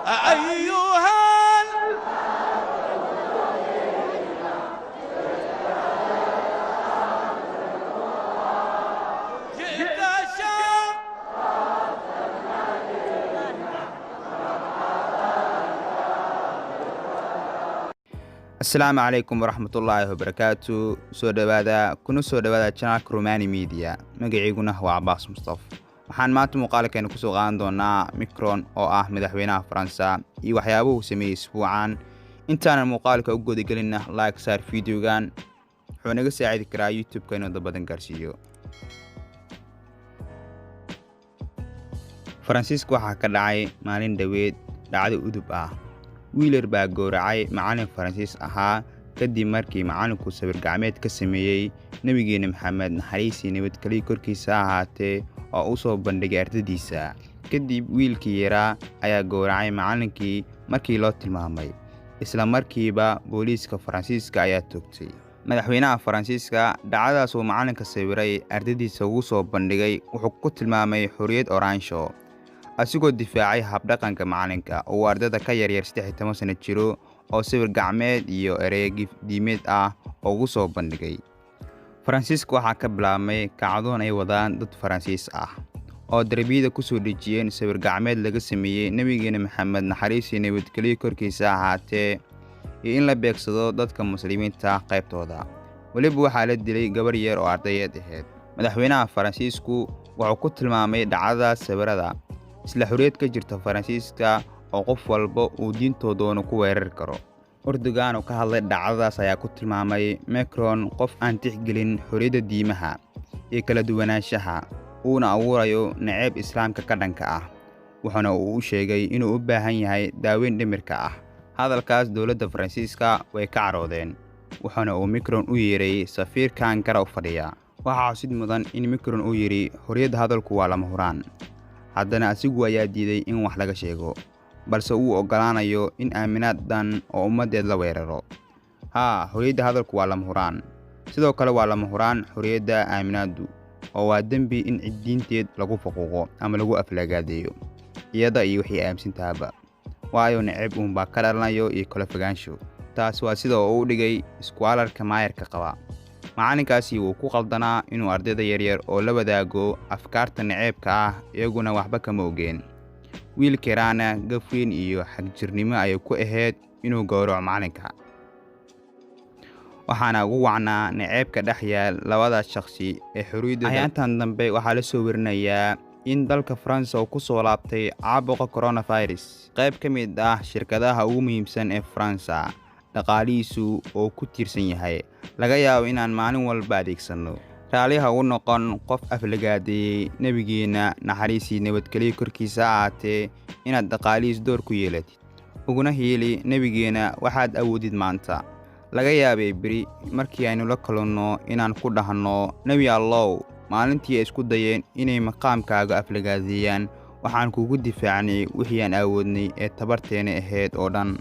أيها جئت شام السلام عليكم ورحمة الله وبركاته. soo dhawaada channelka Romani Media. Magaciiguna waa Abbas Mustafa. Waxaan maanta muqalkena kusoo qaadan doonaa Macron oo ah madaxweynaha Faransa iyo waxyaabaha uu sameeyay isbuucan. Intaan muqalka u gudagelinna like saar videogan. Wuxuu naga saacidi karaa YouTube-ka inuu dad badan gaarsiiyo. Faransiiska waxaa ka dhacay maalin dhaweed dhacdo udub ah. wiilar baa gooracay macallin Faransiis ahaa kadib markii macallinku sawir gacmeed ka sameeyay nabigeena Maxamed naxariisi nabadgelyo korkiisa ahaatee oo uu soo bandhigay ardaydiisa. Kadib wiilkii yaraa ayaa gooracay macallinkii markii loo tilmaamay. Isla markiiba booliiska Faransiiska ayaa toogtay. Madaxweynaha Faransiiska dhacdadaas uu macallinka sawiray ardaydiisa ugu soo bandhigay wuxuu ku tilmaamay xorriyad oraansho. asigoo difaacay habdhaqanka macallinka oo ardayda ka yar 13 sano jiro oo sawir gacmeed iyo erey diimeed ah oo ugu soo bandhigay. Faransiiska waxaa ka bilaabmay kacdoon ay wadaan dad Faransiis ah oo darbiyada ku soo dhijiyeen sawir gacmeed laga sameeyay nabigeena Maxamed naxariisi nabadgelyo korkiisa ahaatee iyo in la beegsado dadka muslimiinta qaybtooda. waliba waxaa la dilay gabar yar oo ardayeed ahayd. madaxweynaha Faransiisku wuxuu ku tilmaamay dhacdada sawirada isla xorriyad ka jirta Faransiiska oo qof walba uu diintooda ku weerar karo. Erdogan oo ka hadlay dhacdadaas ayaa ku tilmaamay Macron qof aan tixgelin xorriyadda diimaha iyo kala duwanaanshaha uuna abuurayo nacayb islaamka ka dhanka ah. wuxuuna uu sheegay inuu u baahan yahay daaweyn dhimirka ah. hadalkaas dowladda Faransiiska way ka caroodeen. wuxuuna uu Macron u yeeray safiirka Ankara u fadhiya. waxaa xusid mudan in Macron uu yiri xorriyadda hadalku waa lama huraan. haddana asigu ayaa diiday in wax laga sheego balse uu ogolaanayo in aaminaaddan oo ummadeed la weeraro. xorriyadda hadalku waa lama huraan. sidoo kale waa lama huraan xorriyadda aaminaaddu oo waa dembi in diinteed lagu faquuqo ama lagu aflagaadeeyo iyada iyo wixii aaminsantaaba. waayo nacayb baa ka dhalanayo iyo kala fogaansho. taas waa sida uu u dhigay iskwalarka maayarka qaba. macallinkaasi wuu ku qaldanaa inuu ardayda yaryar oo la wadaago afkaarta naceebka ah iyaguna waxba kama ogeen. wiilka yaraana gafweyn iyo xagjirnimo ayay ku ahayd inuu gowraco macallinka. waxaana ugu wacnaa naceebka dhex yaal labada shakhsi ee xorriyadda. ayaantan dambe waxaa la soo warinayaa in dalka Faransa uu ku soo laabtay caabuqa coronavirus. qayb ka mid ah shirkadaha ugu muhiimsan ee Faransa dhaqaalihiisu oo ku tiirsan yahay laga yaabo inaan maalin walba adeegsano. raaliha u noqon qof aflagaadeeyay nabigeena naxariisi nabadgelyo korkiisa ahaatee inaad dhaqaalihiis door ku yeelatid uguna heeli nabigeena waxaad awoodid maanta. laga yaabay beri markii aynu la kulanno inaan ku dhahno nabi allow maalintii ay isku dayeen inay maqaamkaaga aflagaadeeyaan waxaan kugu difaacnay wixii aan awoodnay ee tabarteena ahayd oo dhan.